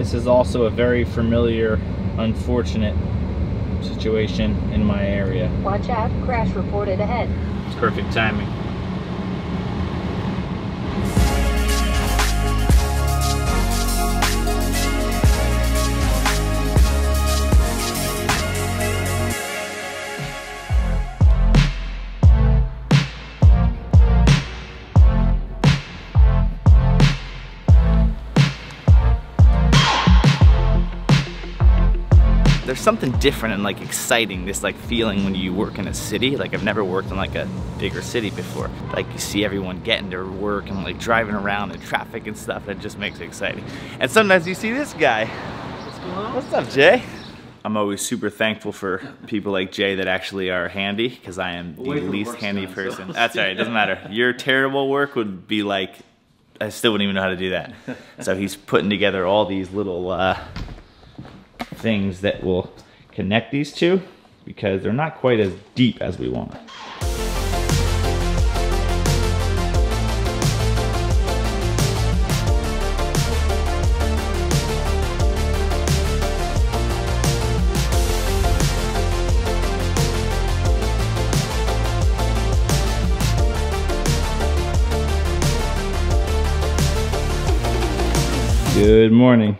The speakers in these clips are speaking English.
This is also a very familiar, unfortunate situation in my area. Watch out, crash reported ahead. It's perfect timing. There's something different and like exciting, this like feeling when you work in a city. Like I've never worked in like a bigger city before. Like you see everyone getting to work and like driving around in traffic and stuff. That just makes it exciting. And sometimes you see this guy. What's going on? What's up, Jay? I'm always super thankful for people like Jay that actually are handy, because I am the least handy person. So. That's all right, it doesn't matter. Your terrible work would be like, I still wouldn't even know how to do that. So he's putting together all these little things that will connect these two, because they're not quite as deep as we want. Good morning.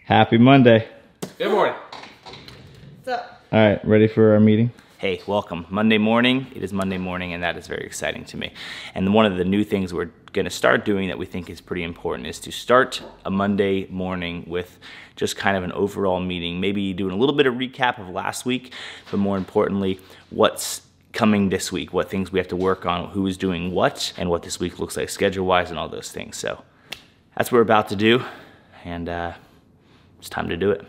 Happy Monday. Good morning. What's up? All right, ready for our meeting? Hey, welcome. Monday morning. It is Monday morning, and that is very exciting to me. And one of the new things we're going to start doing that we think is pretty important is to start a Monday morning with just kind of an overall meeting, maybe doing a little bit of recap of last week, but more importantly, what's coming this week, what things we have to work on, who is doing what, and what this week looks like schedule-wise and all those things. So that's what we're about to do, and it's time to do it.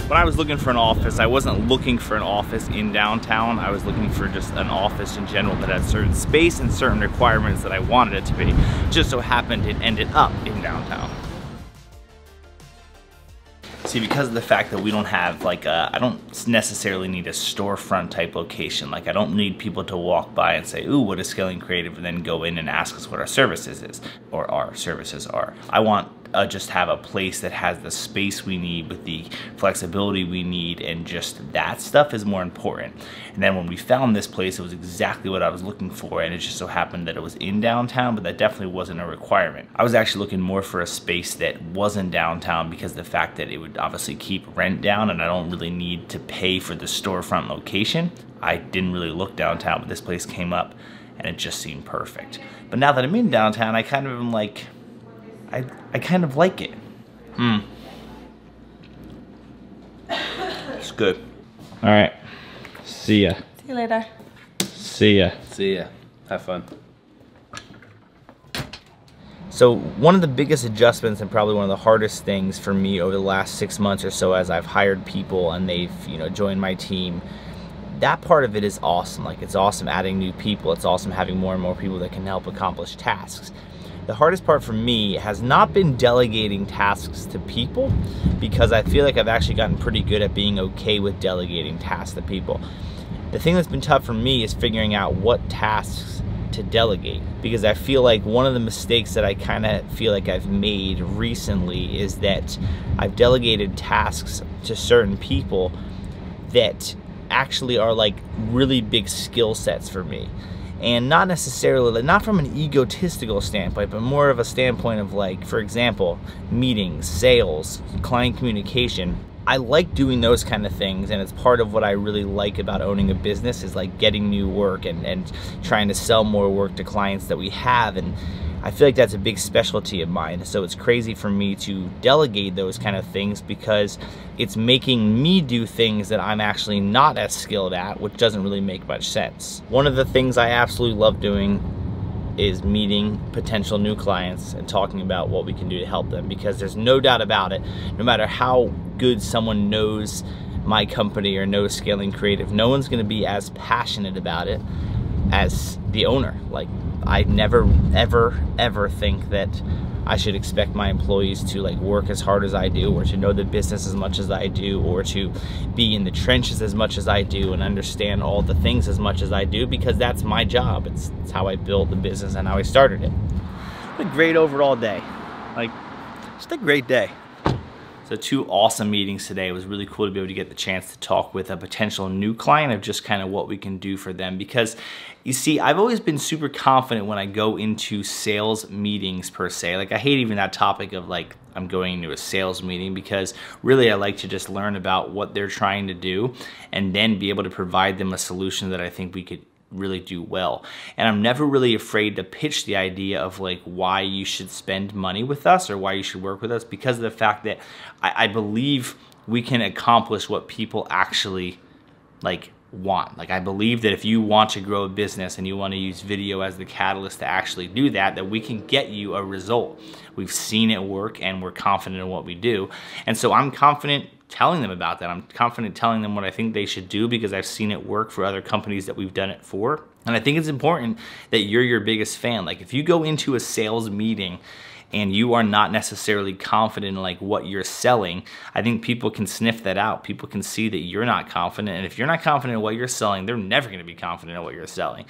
When I was looking for an office, I wasn't looking for an office in downtown. I was looking for just an office in general that had certain space and certain requirements that I wanted it to be. Just so happened it ended up in downtown. See, because of the fact that we don't have like I don't necessarily need a storefront type location. Like I don't need people to walk by and say, ooh, what is Scaling Creative, and then go in and ask us what our services is, or our services are. I want just have a place that has the space we need with the flexibility we need, and just that stuff is more important. And then when we found this place, it was exactly what I was looking for, and it just so happened that it was in downtown, but that definitely wasn't a requirement. I was actually looking more for a space that wasn't downtown, because the fact that it would obviously keep rent down, and I don't really need to pay for the storefront location. I didn't really look downtown, but this place came up and it just seemed perfect. But now that I'm in downtown, I kind of am like, I kind of like it. It's good. All right, see ya. See you later. See ya. See ya. Have fun. So one of the biggest adjustments, and probably one of the hardest things for me over the last 6 months or so, as I've hired people and they've, joined my team, that part of it is awesome. Like, it's awesome adding new people. It's awesome having more and more people that can help accomplish tasks. The hardest part for me has not been delegating tasks to people, because I feel like I've actually gotten pretty good at being okay with delegating tasks to people. The thing that's been tough for me is figuring out what tasks to delegate, because I feel like one of the mistakes that I kind of feel like I've made recently is that I've delegated tasks to certain people that actually are like really big skill sets for me. And not necessarily, not from an egotistical standpoint, but more of a standpoint of, like, for example, meetings, sales, client communication. I like doing those kind of things, and it's part of what I really like about owning a business, is like getting new work and trying to sell more work to clients that we have. And I feel like that's a big specialty of mine. So it's crazy for me to delegate those kind of things, because it's making me do things that I'm actually not as skilled at, which doesn't really make much sense. One of the things I absolutely love doing is meeting potential new clients and talking about what we can do to help them, because there's no doubt about it, no matter how good someone knows my company or knows Scaling Creative, no one's gonna be as passionate about it as the owner. Like, I never, ever think that I should expect my employees to like work as hard as I do, or to know the business as much as I do, or to be in the trenches as much as I do and understand all the things as much as I do, because that's my job. It's how I built the business and how I started it. A great overall day. Like, just a great day. So 2 awesome meetings today. It was really cool to be able to get the chance to talk with a potential new client of just kind of what we can do for them. Because you see, I've always been super confident when I go into sales meetings per se. Like, I hate even that topic of like, I'm going into a sales meeting, because really I like to just learn about what they're trying to do and then be able to provide them a solution that I think we could really do well. And I'm never really afraid to pitch the idea of like why you should spend money with us or why you should work with us, because of the fact that I believe we can accomplish what people actually like want. Like, I believe that if you want to grow a business and you want to use video as the catalyst to actually do that, that we can get you a result. We've seen it work and we're confident in what we do. And so I'm confident telling them about that. I'm confident telling them what I think they should do, because I've seen it work for other companies that we've done it for. And I think it's important that you're your biggest fan. Like, if you go into a sales meeting and you are not necessarily confident in like what you're selling, I think people can sniff that out. People can see that you're not confident. And if you're not confident in what you're selling, they're never gonna be confident in what you're selling.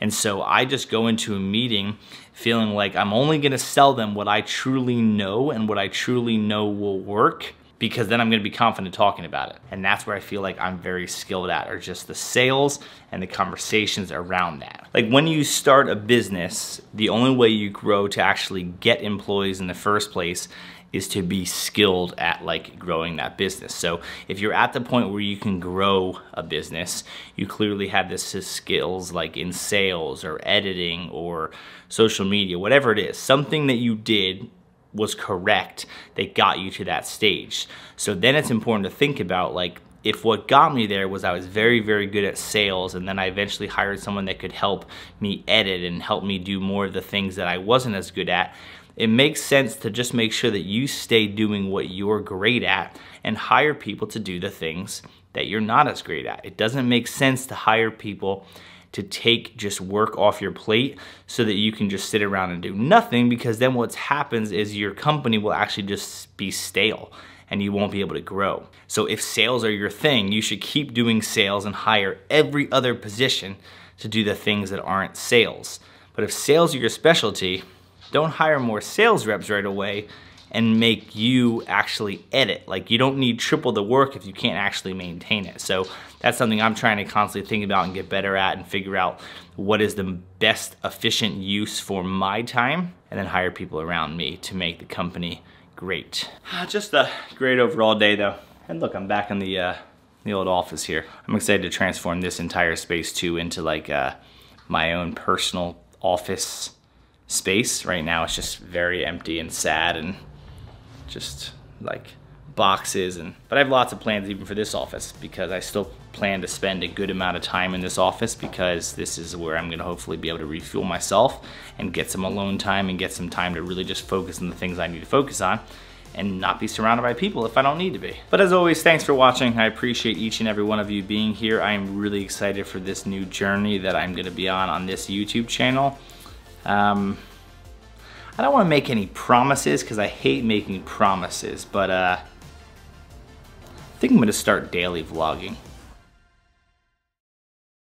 And so I just go into a meeting feeling like I'm only gonna sell them what I truly know and what I truly know will work, because then I'm gonna be confident talking about it. And that's where I feel like I'm very skilled at, are just the sales and the conversations around that. Like, when you start a business, the only way you grow to actually get employees in the first place is to be skilled at like growing that business. So if you're at the point where you can grow a business, you clearly have the skills like in sales or editing or social media, whatever it is, something that you did was correct that got you to that stage. So then it's important to think about, like, if what got me there was I was very, very good at sales, and then I eventually hired someone that could help me edit and help me do more of the things that I wasn't as good at, it makes sense to just make sure that you stay doing what you're great at and hire people to do the things that you're not as great at. It doesn't make sense to hire people to take just work off your plate so that you can just sit around and do nothing, because then what happens is your company will actually just be stale and you won't be able to grow. So if sales are your thing, you should keep doing sales and hire every other position to do the things that aren't sales. But if sales are your specialty, don't hire more sales reps right away and make you actually edit. Like, you don't need triple the work if you can't actually maintain it. So that's something I'm trying to constantly think about and get better at, and figure out what is the best efficient use for my time, and then hire people around me to make the company great. Just a great overall day though. And look, I'm back in the old office here. I'm excited to transform this entire space too into like my own personal office space. Right now it's just very empty and sad and just like boxes, but I have lots of plans even for this office, because I still plan to spend a good amount of time in this office, because this is where I'm gonna hopefully be able to refuel myself and get some alone time and get some time to really just focus on the things I need to focus on and not be surrounded by people if I don't need to be. But as always, thanks for watching. I appreciate each and every one of you being here. I am really excited for this new journey that I'm gonna be on this YouTube channel. I don't want to make any promises, because I hate making promises, but I think I'm going to start daily vlogging.